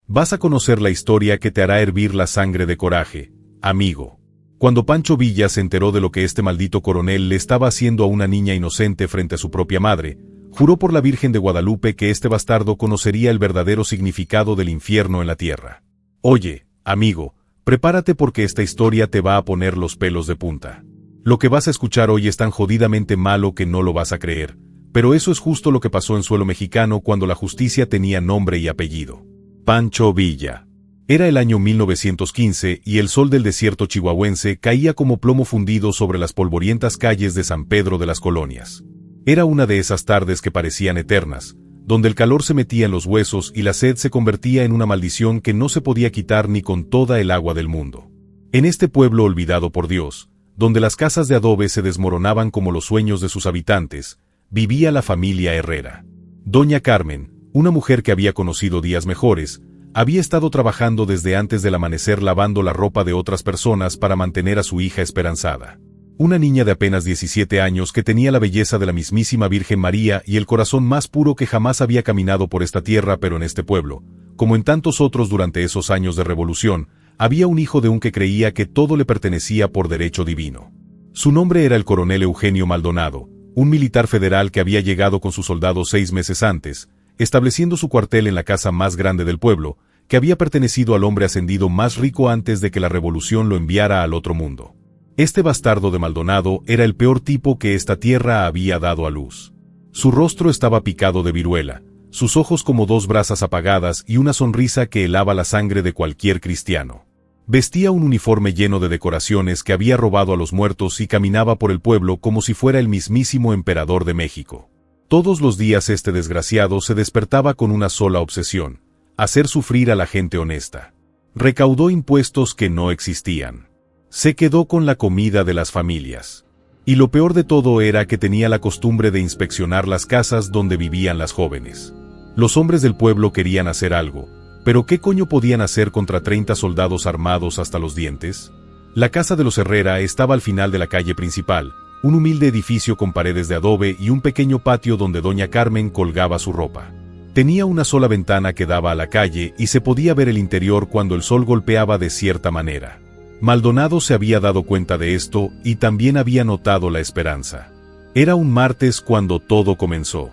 Vas a conocer la historia que te hará hervir la sangre de coraje, amigo. Cuando Pancho Villa se enteró de lo que este maldito coronel le estaba haciendo a una niña inocente frente a su propia madre, juró por la Virgen de Guadalupe que este bastardo conocería el verdadero significado del infierno en la tierra. Oye, amigo, prepárate porque esta historia te va a poner los pelos de punta. Lo que vas a escuchar hoy es tan jodidamente malo que no lo vas a creer, pero eso es justo lo que pasó en suelo mexicano cuando la justicia tenía nombre y apellido. Pancho Villa. Era el año 1915 y el sol del desierto chihuahuense caía como plomo fundido sobre las polvorientas calles de San Pedro de las Colonias. Era una de esas tardes que parecían eternas, donde el calor se metía en los huesos y la sed se convertía en una maldición que no se podía quitar ni con toda el agua del mundo. En este pueblo olvidado por Dios, donde las casas de adobe se desmoronaban como los sueños de sus habitantes, vivía la familia Herrera. Doña Carmen, una mujer que había conocido días mejores, había estado trabajando desde antes del amanecer lavando la ropa de otras personas para mantener a su hija esperanzada. Una niña de apenas 17 años que tenía la belleza de la mismísima Virgen María y el corazón más puro que jamás había caminado por esta tierra, pero en este pueblo, como en tantos otros durante esos años de revolución, había un hijo de un que creía que todo le pertenecía por derecho divino. Su nombre era el coronel Eugenio Maldonado, un militar federal que había llegado con sus soldados 6 meses antes, estableciendo su cuartel en la casa más grande del pueblo, que había pertenecido al hombre ascendido más rico antes de que la revolución lo enviara al otro mundo. Este bastardo de Maldonado era el peor tipo que esta tierra había dado a luz. Su rostro estaba picado de viruela, sus ojos como 2 brasas apagadas y una sonrisa que helaba la sangre de cualquier cristiano. Vestía un uniforme lleno de decoraciones que había robado a los muertos y caminaba por el pueblo como si fuera el mismísimo emperador de México. Todos los días este desgraciado se despertaba con una sola obsesión: hacer sufrir a la gente honesta. Recaudó impuestos que no existían. Se quedó con la comida de las familias. Y lo peor de todo era que tenía la costumbre de inspeccionar las casas donde vivían las jóvenes. Los hombres del pueblo querían hacer algo, pero ¿qué coño podían hacer contra 30 soldados armados hasta los dientes? La casa de los Herrera estaba al final de la calle principal, un humilde edificio con paredes de adobe y un pequeño patio donde doña Carmen colgaba su ropa. Tenía una sola ventana que daba a la calle y se podía ver el interior cuando el sol golpeaba de cierta manera. Maldonado se había dado cuenta de esto y también había notado la esperanza. Era un martes cuando todo comenzó.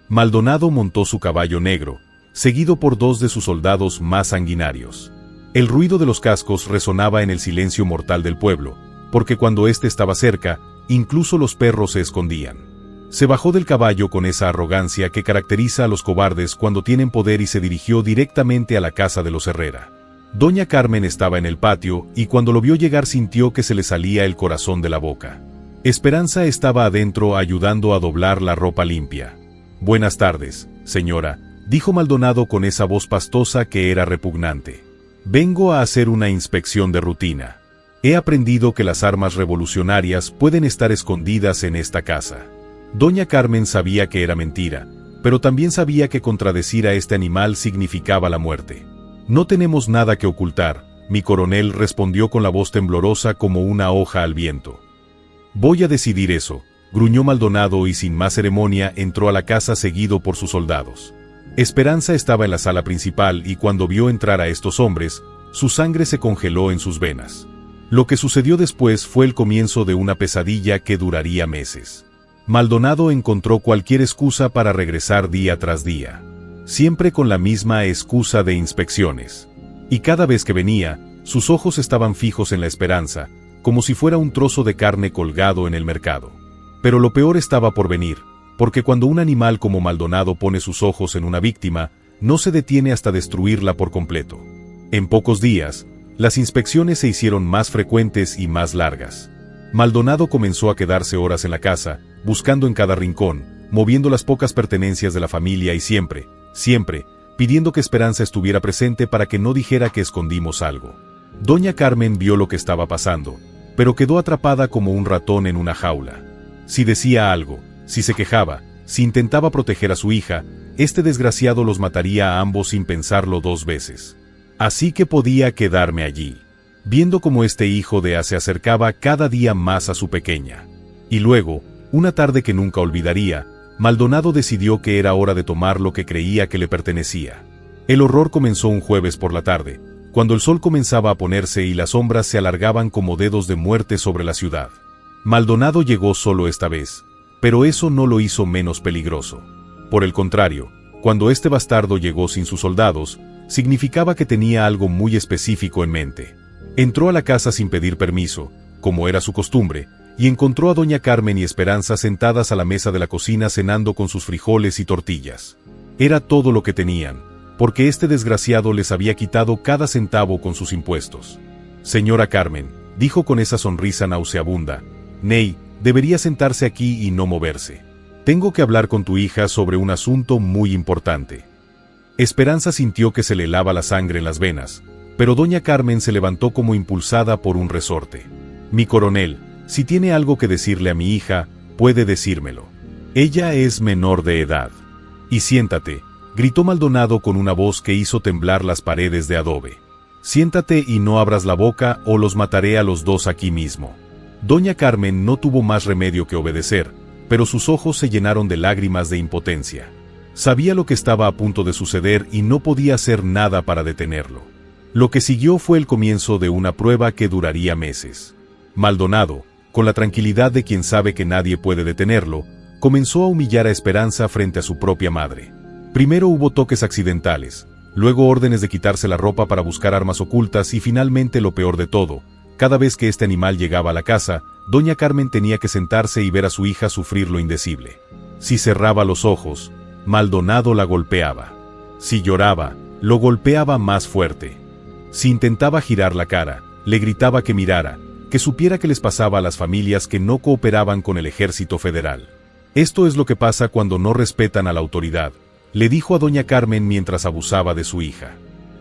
Maldonado montó su caballo negro, seguido por 2 de sus soldados más sanguinarios. El ruido de los cascos resonaba en el silencio mortal del pueblo, porque cuando éste estaba cerca, incluso los perros se escondían. Se bajó del caballo con esa arrogancia que caracteriza a los cobardes cuando tienen poder y se dirigió directamente a la casa de los Herrera. Doña Carmen estaba en el patio y cuando lo vio llegar sintió que se le salía el corazón de la boca. Esperanza estaba adentro ayudando a doblar la ropa limpia. «Buenas tardes, señora», dijo Maldonado con esa voz pastosa que era repugnante. «Vengo a hacer una inspección de rutina. He aprendido que las armas revolucionarias pueden estar escondidas en esta casa». Doña Carmen sabía que era mentira, pero también sabía que contradecir a este animal significaba la muerte. «No tenemos nada que ocultar», mi coronel respondió con la voz temblorosa como una hoja al viento. «Voy a decidir eso», gruñó Maldonado y sin más ceremonia entró a la casa seguido por sus soldados. Esperanza estaba en la sala principal y cuando vio entrar a estos hombres, su sangre se congeló en sus venas. Lo que sucedió después fue el comienzo de una pesadilla que duraría meses. Maldonado encontró cualquier excusa para regresar día tras día. Siempre con la misma excusa de inspecciones. Y cada vez que venía, sus ojos estaban fijos en la esperanza, como si fuera un trozo de carne colgado en el mercado. Pero lo peor estaba por venir, porque cuando un animal como Maldonado pone sus ojos en una víctima, no se detiene hasta destruirla por completo. En pocos días, las inspecciones se hicieron más frecuentes y más largas. Maldonado comenzó a quedarse horas en la casa, buscando en cada rincón, moviendo las pocas pertenencias de la familia y siempre, pidiendo que Esperanza estuviera presente para que no dijera que escondimos algo. Doña Carmen vio lo que estaba pasando, pero quedó atrapada como un ratón en una jaula. Si decía algo, si se quejaba, si intentaba proteger a su hija, este desgraciado los mataría a ambos sin pensarlo 2 veces. Así que podía quedarme allí, viendo cómo este hijo de A se acercaba cada día más a su pequeña. Y luego, una tarde que nunca olvidaría, Maldonado decidió que era hora de tomar lo que creía que le pertenecía. El horror comenzó un jueves por la tarde, cuando el sol comenzaba a ponerse y las sombras se alargaban como dedos de muerte sobre la ciudad. Maldonado llegó solo esta vez, pero eso no lo hizo menos peligroso. Por el contrario, cuando este bastardo llegó sin sus soldados, significaba que tenía algo muy específico en mente. Entró a la casa sin pedir permiso, como era su costumbre, y encontró a doña Carmen y Esperanza sentadas a la mesa de la cocina cenando con sus frijoles y tortillas. Era todo lo que tenían, porque este desgraciado les había quitado cada centavo con sus impuestos. Señora Carmen, dijo con esa sonrisa nauseabunda, Ney, debería sentarse aquí y no moverse. Tengo que hablar con tu hija sobre un asunto muy importante. Esperanza sintió que se le helaba la sangre en las venas, pero doña Carmen se levantó como impulsada por un resorte. Mi coronel, si tiene algo que decirle a mi hija, puede decírmelo. Ella es menor de edad. Y siéntate, gritó Maldonado con una voz que hizo temblar las paredes de adobe. Siéntate y no abras la boca o los mataré a los dos aquí mismo. Doña Carmen no tuvo más remedio que obedecer, pero sus ojos se llenaron de lágrimas de impotencia. Sabía lo que estaba a punto de suceder y no podía hacer nada para detenerlo. Lo que siguió fue el comienzo de una prueba que duraría meses. Maldonado, con la tranquilidad de quien sabe que nadie puede detenerlo, comenzó a humillar a Esperanza frente a su propia madre. Primero hubo toques accidentales, luego órdenes de quitarse la ropa para buscar armas ocultas y finalmente lo peor de todo, cada vez que este animal llegaba a la casa, doña Carmen tenía que sentarse y ver a su hija sufrir lo indecible. Si cerraba los ojos, Maldonado la golpeaba. Si lloraba, lo golpeaba más fuerte. Si intentaba girar la cara, le gritaba que mirara, que supiera qué les pasaba a las familias que no cooperaban con el ejército federal. Esto es lo que pasa cuando no respetan a la autoridad, le dijo a doña Carmen mientras abusaba de su hija.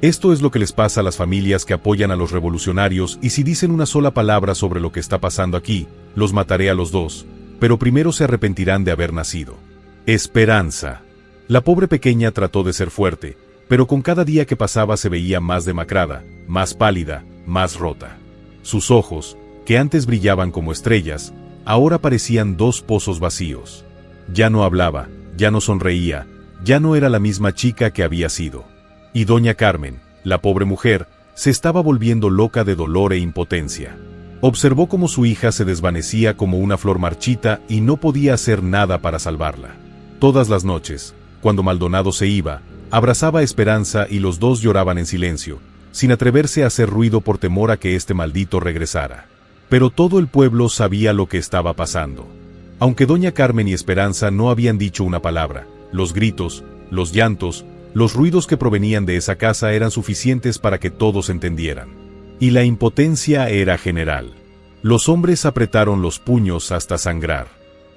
Esto es lo que les pasa a las familias que apoyan a los revolucionarios y si dicen una sola palabra sobre lo que está pasando aquí, los mataré a los dos, pero primero se arrepentirán de haber nacido. Esperanza. La pobre pequeña trató de ser fuerte, pero con cada día que pasaba se veía más demacrada, más pálida, más rota. Sus ojos, que antes brillaban como estrellas, ahora parecían dos pozos vacíos. Ya no hablaba, ya no sonreía, ya no era la misma chica que había sido. Y doña Carmen, la pobre mujer, se estaba volviendo loca de dolor e impotencia. Observó cómo su hija se desvanecía como una flor marchita y no podía hacer nada para salvarla. Todas las noches, cuando Maldonado se iba, abrazaba a Esperanza y los dos lloraban en silencio, sin atreverse a hacer ruido por temor a que este maldito regresara. Pero todo el pueblo sabía lo que estaba pasando. Aunque doña Carmen y Esperanza no habían dicho una palabra, los gritos, los llantos, los ruidos que provenían de esa casa eran suficientes para que todos entendieran. Y la impotencia era general. Los hombres apretaron los puños hasta sangrar.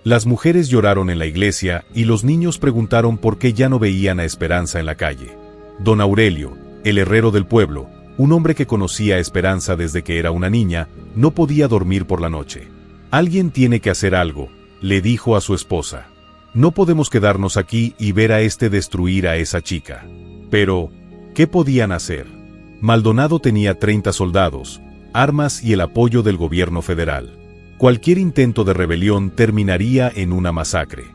Las mujeres lloraron en la iglesia y los niños preguntaron por qué ya no veían a Esperanza en la calle. Don Aurelio, el herrero del pueblo, un hombre que conocía a Esperanza desde que era una niña, no podía dormir por la noche. Alguien tiene que hacer algo, le dijo a su esposa. No podemos quedarnos aquí y ver a este destruir a esa chica. Pero, ¿qué podían hacer? Maldonado tenía 30 soldados, armas y el apoyo del gobierno federal. Cualquier intento de rebelión terminaría en una masacre.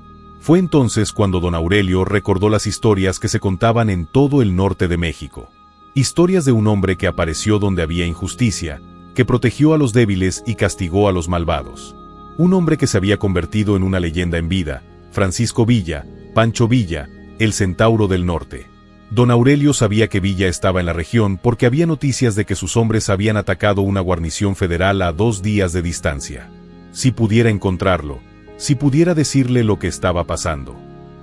Fue entonces cuando don Aurelio recordó las historias que se contaban en todo el norte de México. Historias de un hombre que apareció donde había injusticia, que protegió a los débiles y castigó a los malvados. Un hombre que se había convertido en una leyenda en vida, Francisco Villa, Pancho Villa, el Centauro del Norte. Don Aurelio sabía que Villa estaba en la región porque había noticias de que sus hombres habían atacado una guarnición federal a 2 días de distancia. Si pudiera encontrarlo, si pudiera decirle lo que estaba pasando.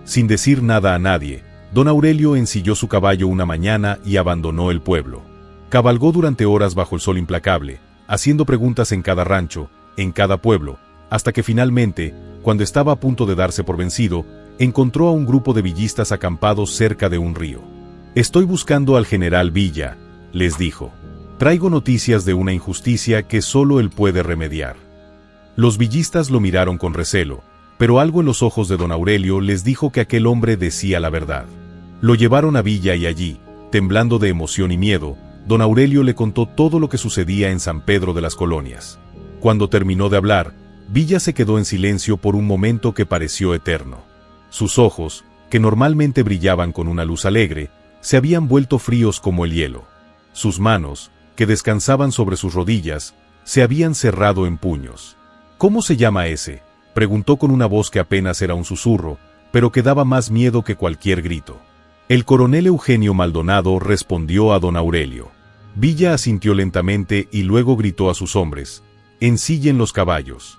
Sin decir nada a nadie, don Aurelio ensilló su caballo una mañana y abandonó el pueblo. Cabalgó durante horas bajo el sol implacable, haciendo preguntas en cada rancho, en cada pueblo, hasta que finalmente, cuando estaba a punto de darse por vencido, encontró a un grupo de villistas acampados cerca de un río. Estoy buscando al general Villa, les dijo. Traigo noticias de una injusticia que solo él puede remediar. Los villistas lo miraron con recelo, pero algo en los ojos de don Aurelio les dijo que aquel hombre decía la verdad. Lo llevaron a Villa y allí, temblando de emoción y miedo, don Aurelio le contó todo lo que sucedía en San Pedro de las Colonias. Cuando terminó de hablar, Villa se quedó en silencio por un momento que pareció eterno. Sus ojos, que normalmente brillaban con una luz alegre, se habían vuelto fríos como el hielo. Sus manos, que descansaban sobre sus rodillas, se habían cerrado en puños. ¿Cómo se llama ese?, preguntó con una voz que apenas era un susurro, pero que daba más miedo que cualquier grito. El coronel Eugenio Maldonado respondió a don Aurelio. Villa asintió lentamente y luego gritó a sus hombres: «Ensillen los caballos.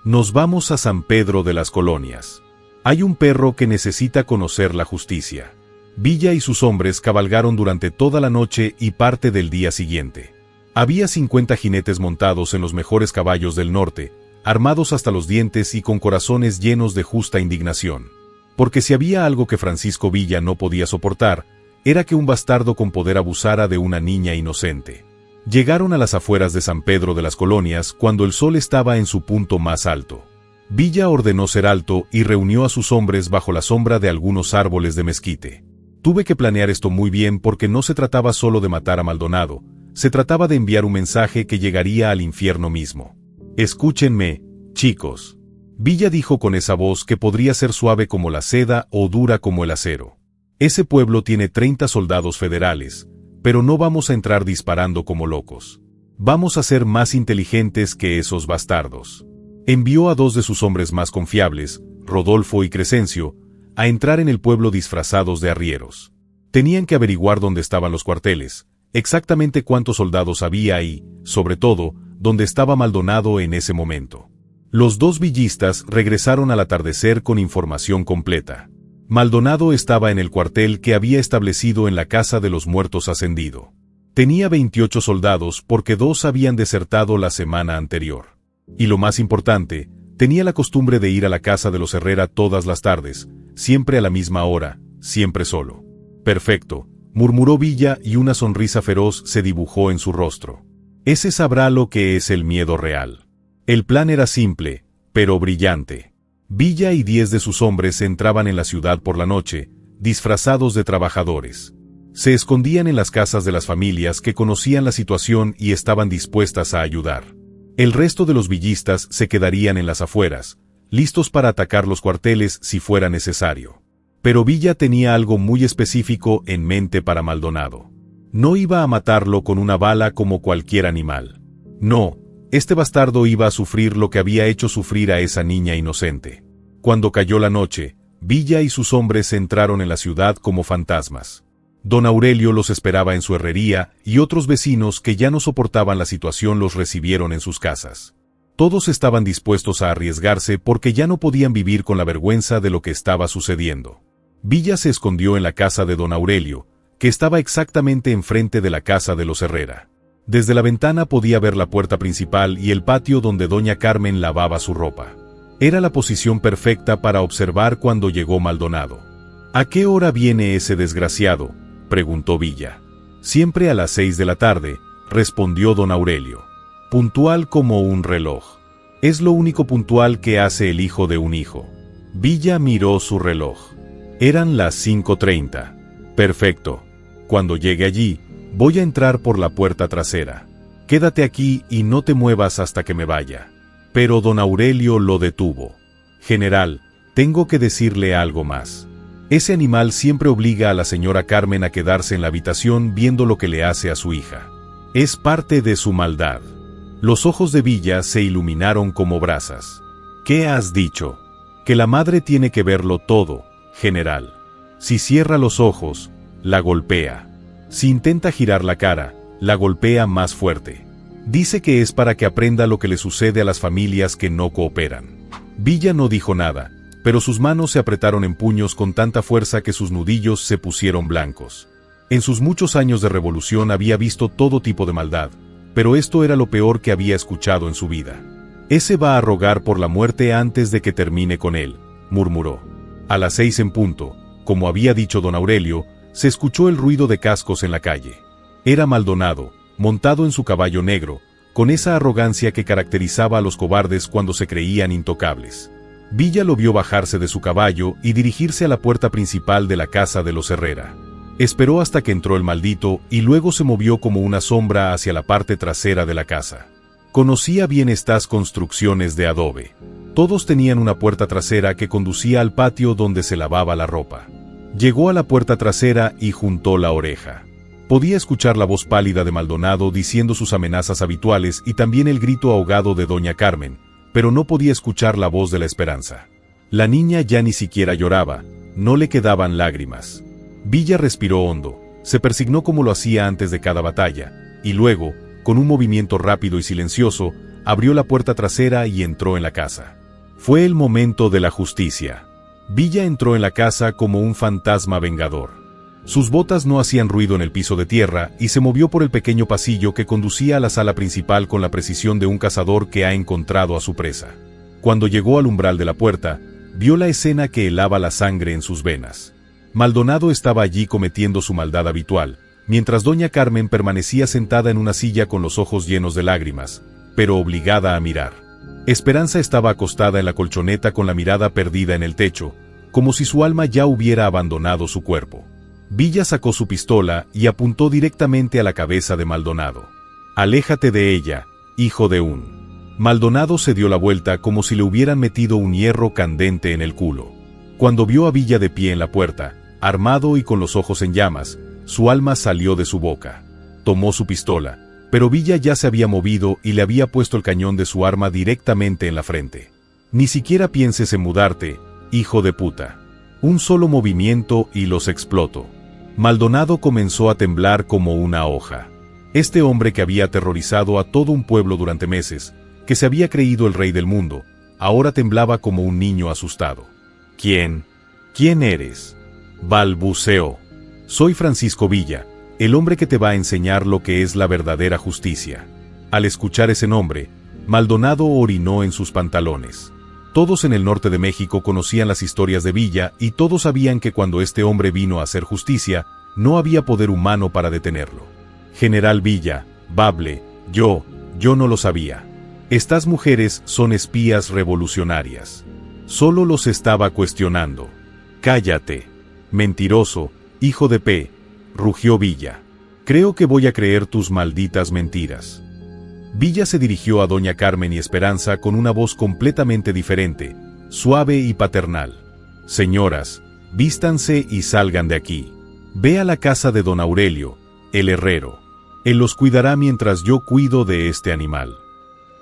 Nos vamos a San Pedro de las Colonias. Hay un perro que necesita conocer la justicia». Villa y sus hombres cabalgaron durante toda la noche y parte del día siguiente. Había 50 jinetes montados en los mejores caballos del norte, armados hasta los dientes y con corazones llenos de justa indignación. Porque si había algo que Francisco Villa no podía soportar, era que un bastardo con poder abusara de una niña inocente. Llegaron a las afueras de San Pedro de las Colonias cuando el sol estaba en su punto más alto. Villa ordenó ser alto y reunió a sus hombres bajo la sombra de algunos árboles de mezquite. Tuve que planear esto muy bien porque no se trataba solo de matar a Maldonado, se trataba de enviar un mensaje que llegaría al infierno mismo. «Escúchenme, chicos», Villa dijo con esa voz que podría ser suave como la seda o dura como el acero. «Ese pueblo tiene 30 soldados federales, pero no vamos a entrar disparando como locos. Vamos a ser más inteligentes que esos bastardos». Envió a 2 de sus hombres más confiables, Rodolfo y Crescencio, a entrar en el pueblo disfrazados de arrieros. Tenían que averiguar dónde estaban los cuarteles, exactamente cuántos soldados había y, sobre todo, dónde estaba Maldonado en ese momento. Los 2 villistas regresaron al atardecer con información completa. Maldonado estaba en el cuartel que había establecido en la Casa de los Muertos Ascendido. Tenía 28 soldados porque 2 habían desertado la semana anterior. Y lo más importante, tenía la costumbre de ir a la casa de los Herrera todas las tardes, siempre a la misma hora, siempre solo. «Perfecto», murmuró Villa y una sonrisa feroz se dibujó en su rostro. Ese sabrá lo que es el miedo real. El plan era simple, pero brillante. Villa y 10 de sus hombres entraban en la ciudad por la noche, disfrazados de trabajadores. Se escondían en las casas de las familias que conocían la situación y estaban dispuestas a ayudar. El resto de los villistas se quedarían en las afueras, listos para atacar los cuarteles si fuera necesario. Pero Villa tenía algo muy específico en mente para Maldonado. No iba a matarlo con una bala como cualquier animal. No, este bastardo iba a sufrir lo que había hecho sufrir a esa niña inocente. Cuando cayó la noche, Villa y sus hombres entraron en la ciudad como fantasmas. Don Aurelio los esperaba en su herrería y otros vecinos que ya no soportaban la situación los recibieron en sus casas. Todos estaban dispuestos a arriesgarse porque ya no podían vivir con la vergüenza de lo que estaba sucediendo. Villa se escondió en la casa de don Aurelio, que estaba exactamente enfrente de la casa de los Herrera. Desde la ventana podía ver la puerta principal y el patio donde doña Carmen lavaba su ropa. Era la posición perfecta para observar cuando llegó Maldonado. «¿A qué hora viene ese desgraciado?», preguntó Villa. «Siempre a las 6 de la tarde», respondió don Aurelio. «Puntual como un reloj. Es lo único puntual que hace el hijo de un hijo». Villa miró su reloj. Eran las 5:30. «Perfecto. Cuando llegue allí, voy a entrar por la puerta trasera. Quédate aquí y no te muevas hasta que me vaya». Pero don Aurelio lo detuvo. «General, tengo que decirle algo más. Ese animal siempre obliga a la señora Carmen a quedarse en la habitación viendo lo que le hace a su hija. Es parte de su maldad». Los ojos de Villa se iluminaron como brasas. «¿Qué has dicho?». «Que la madre tiene que verlo todo, general. Si cierra los ojos, la golpea. Si intenta girar la cara, la golpea más fuerte. Dice que es para que aprenda lo que le sucede a las familias que no cooperan». Villa no dijo nada, pero sus manos se apretaron en puños con tanta fuerza que sus nudillos se pusieron blancos. En sus muchos años de revolución había visto todo tipo de maldad, pero esto era lo peor que había escuchado en su vida. «Ese va a rogar por la muerte antes de que termine con él», murmuró. A las 6 en punto, como había dicho don Aurelio, se escuchó el ruido de cascos en la calle. Era Maldonado, montado en su caballo negro, con esa arrogancia que caracterizaba a los cobardes cuando se creían intocables. Villa lo vio bajarse de su caballo y dirigirse a la puerta principal de la casa de los Herrera. Esperó hasta que entró el maldito y luego se movió como una sombra hacia la parte trasera de la casa. Conocía bien estas construcciones de adobe. Todos tenían una puerta trasera que conducía al patio donde se lavaba la ropa. Llegó a la puerta trasera y juntó la oreja. Podía escuchar la voz pálida de Maldonado diciendo sus amenazas habituales y también el grito ahogado de doña Carmen, pero no podía escuchar la voz de la esperanza. La niña ya ni siquiera lloraba, no le quedaban lágrimas. Villa respiró hondo, se persignó como lo hacía antes de cada batalla, y luego, con un movimiento rápido y silencioso, abrió la puerta trasera y entró en la casa. Fue el momento de la justicia. Villa entró en la casa como un fantasma vengador. Sus botas no hacían ruido en el piso de tierra y se movió por el pequeño pasillo que conducía a la sala principal con la precisión de un cazador que ha encontrado a su presa. Cuando llegó al umbral de la puerta, vio la escena que helaba la sangre en sus venas. Maldonado estaba allí cometiendo su maldad habitual, mientras doña Carmen permanecía sentada en una silla con los ojos llenos de lágrimas, pero obligada a mirar. Esperanza estaba acostada en la colchoneta con la mirada perdida en el techo, como si su alma ya hubiera abandonado su cuerpo. Villa sacó su pistola y apuntó directamente a la cabeza de Maldonado. «Aléjate de ella, hijo de un». Maldonado se dio la vuelta como si le hubieran metido un hierro candente en el culo. Cuando vio a Villa de pie en la puerta, armado y con los ojos en llamas, su alma salió de su boca. Tomó su pistola, pero Villa ya se había movido y le había puesto el cañón de su arma directamente en la frente. «Ni siquiera pienses en mudarte, hijo de puta. Un solo movimiento y los exploto». Maldonado comenzó a temblar como una hoja. Este hombre que había aterrorizado a todo un pueblo durante meses, que se había creído el rey del mundo, ahora temblaba como un niño asustado. «¿Quién? ¿Quién eres?», balbuceó. «Soy Francisco Villa, el hombre que te va a enseñar lo que es la verdadera justicia». Al escuchar ese nombre, Maldonado orinó en sus pantalones. Todos en el norte de México conocían las historias de Villa y todos sabían que cuando este hombre vino a hacer justicia, no había poder humano para detenerlo. «General Villa, bable, yo no lo sabía. Estas mujeres son espías revolucionarias. Solo los estaba cuestionando». «Cállate, mentiroso, hijo de P», rugió Villa. «Creo que voy a creer tus malditas mentiras». Villa se dirigió a doña Carmen y Esperanza con una voz completamente diferente, suave y paternal. «Señoras, vístanse y salgan de aquí. Ve a la casa de don Aurelio, el herrero. Él los cuidará mientras yo cuido de este animal».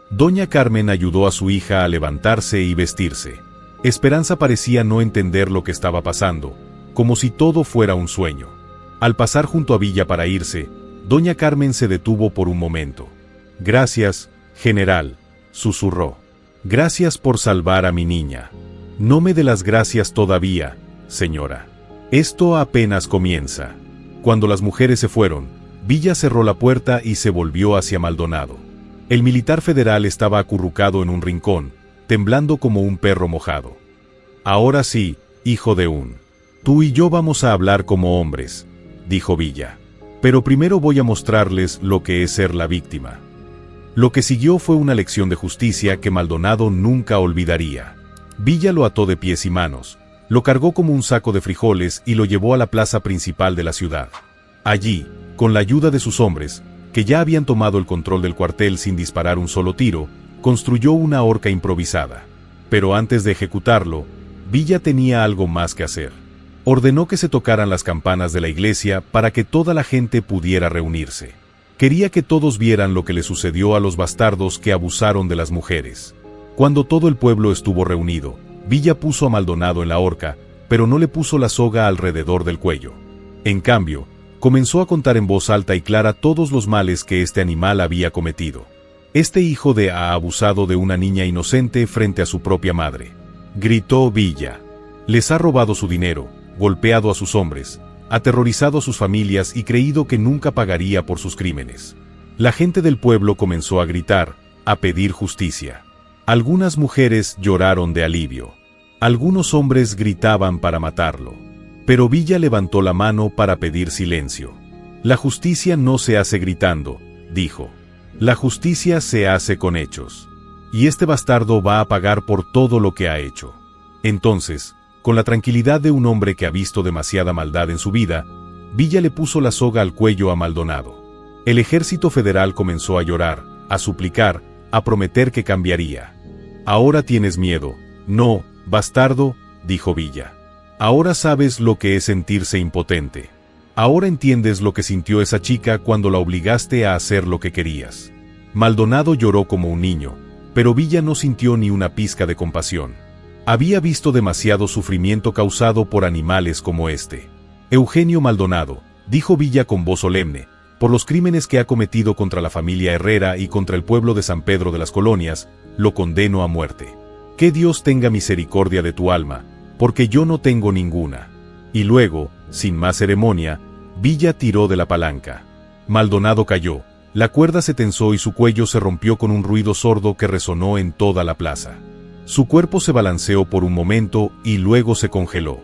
Doña Carmen ayudó a su hija a levantarse y vestirse. Esperanza parecía no entender lo que estaba pasando, como si todo fuera un sueño. Al pasar junto a Villa para irse, doña Carmen se detuvo por un momento. «Gracias, general», susurró. «Gracias por salvar a mi niña. No me dé las gracias todavía, señora. Esto apenas comienza». Cuando las mujeres se fueron, Villa cerró la puerta y se volvió hacia Maldonado. El militar federal estaba acurrucado en un rincón, temblando como un perro mojado. «Ahora sí, hijo de un. Tú y yo vamos a hablar como hombres», dijo Villa. «Pero primero voy a mostrarles lo que es ser la víctima». Lo que siguió fue una lección de justicia que Maldonado nunca olvidaría. Villa lo ató de pies y manos, lo cargó como un saco de frijoles y lo llevó a la plaza principal de la ciudad. Allí, con la ayuda de sus hombres, que ya habían tomado el control del cuartel sin disparar un solo tiro, construyó una horca improvisada. Pero antes de ejecutarlo, Villa tenía algo más que hacer. Ordenó que se tocaran las campanas de la iglesia para que toda la gente pudiera reunirse. Quería que todos vieran lo que le sucedió a los bastardos que abusaron de las mujeres. Cuando todo el pueblo estuvo reunido, Villa puso a Maldonado en la horca, pero no le puso la soga alrededor del cuello. En cambio, comenzó a contar en voz alta y clara todos los males que este animal había cometido. «Este hijo de ha abusado de una niña inocente frente a su propia madre», gritó Villa. «Les ha robado su dinero, golpeado a sus hombres, aterrorizado a sus familias y creído que nunca pagaría por sus crímenes». La gente del pueblo comenzó a gritar, a pedir justicia. Algunas mujeres lloraron de alivio. Algunos hombres gritaban para matarlo. Pero Villa levantó la mano para pedir silencio. «La justicia no se hace gritando», dijo. «La justicia se hace con hechos. Y este bastardo va a pagar por todo lo que ha hecho». Entonces, con la tranquilidad de un hombre que ha visto demasiada maldad en su vida, Villa le puso la soga al cuello a Maldonado. El ejército federal comenzó a llorar, a suplicar, a prometer que cambiaría. «Ahora tienes miedo». «No, bastardo», dijo Villa. Ahora sabes lo que es sentirse impotente. Ahora entiendes lo que sintió esa chica cuando la obligaste a hacer lo que querías. Maldonado lloró como un niño, pero Villa no sintió ni una pizca de compasión. Había visto demasiado sufrimiento causado por animales como este. Eugenio Maldonado, dijo Villa con voz solemne, por los crímenes que ha cometido contra la familia Herrera y contra el pueblo de San Pedro de las Colonias, lo condeno a muerte. Que Dios tenga misericordia de tu alma, porque yo no tengo ninguna. Y luego, sin más ceremonia, Villa tiró de la palanca. Maldonado cayó, la cuerda se tensó y su cuello se rompió con un ruido sordo que resonó en toda la plaza. Su cuerpo se balanceó por un momento y luego se congeló.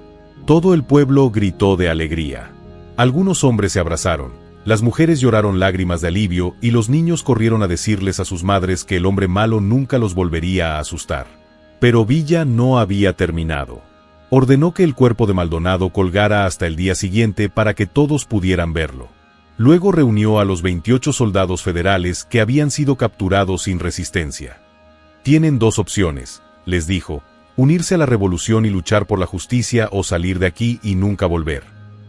Todo el pueblo gritó de alegría. Algunos hombres se abrazaron, las mujeres lloraron lágrimas de alivio y los niños corrieron a decirles a sus madres que el hombre malo nunca los volvería a asustar. Pero Villa no había terminado. Ordenó que el cuerpo de Maldonado colgara hasta el día siguiente para que todos pudieran verlo. Luego reunió a los 28 soldados federales que habían sido capturados sin resistencia. Tienen dos opciones, les dijo, unirse a la revolución y luchar por la justicia o salir de aquí y nunca volver.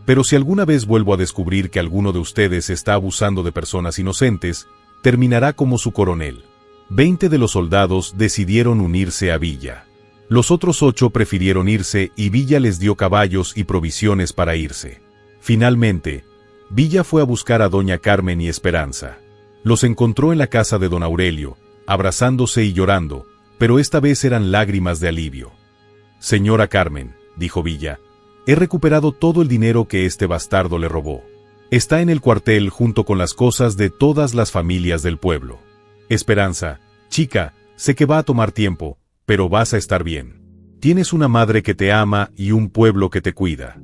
Pero si alguna vez vuelvo a descubrir que alguno de ustedes está abusando de personas inocentes, terminará como su coronel. 20 de los soldados decidieron unirse a Villa. Los otros 8 prefirieron irse y Villa les dio caballos y provisiones para irse. Finalmente, Villa fue a buscar a doña Carmen y Esperanza. Los encontró en la casa de don Aurelio, abrazándose y llorando, pero esta vez eran lágrimas de alivio. Señora Carmen, dijo Villa, he recuperado todo el dinero que este bastardo le robó. Está en el cuartel junto con las cosas de todas las familias del pueblo. Esperanza, chica, sé que va a tomar tiempo, pero vas a estar bien. Tienes una madre que te ama y un pueblo que te cuida.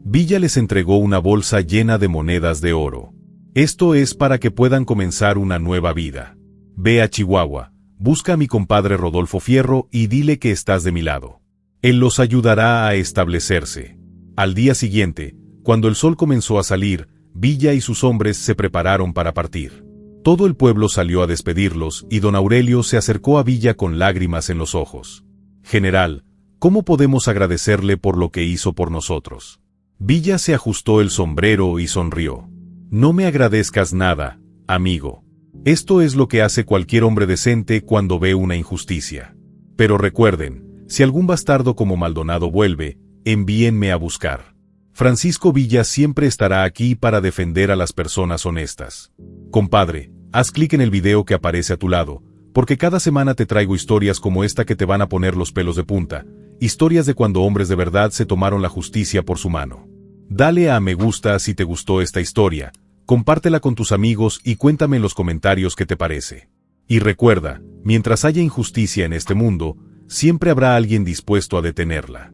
Villa les entregó una bolsa llena de monedas de oro. Esto es para que puedan comenzar una nueva vida. Ve a Chihuahua, busca a mi compadre Rodolfo Fierro y dile que estás de mi lado. Él los ayudará a establecerse. Al día siguiente, cuando el sol comenzó a salir, Villa y sus hombres se prepararon para partir. Todo el pueblo salió a despedirlos y don Aurelio se acercó a Villa con lágrimas en los ojos. General, ¿cómo podemos agradecerle por lo que hizo por nosotros? Villa se ajustó el sombrero y sonrió. No me agradezcas nada, amigo. Esto es lo que hace cualquier hombre decente cuando ve una injusticia. Pero recuerden, si algún bastardo como Maldonado vuelve, envíenme a buscar. Francisco Villa siempre estará aquí para defender a las personas honestas. Compadre, haz clic en el video que aparece a tu lado, porque cada semana te traigo historias como esta que te van a poner los pelos de punta, historias de cuando hombres de verdad se tomaron la justicia por su mano. Dale a me gusta si te gustó esta historia, compártela con tus amigos y cuéntame en los comentarios qué te parece. Y recuerda, mientras haya injusticia en este mundo, siempre habrá alguien dispuesto a detenerla.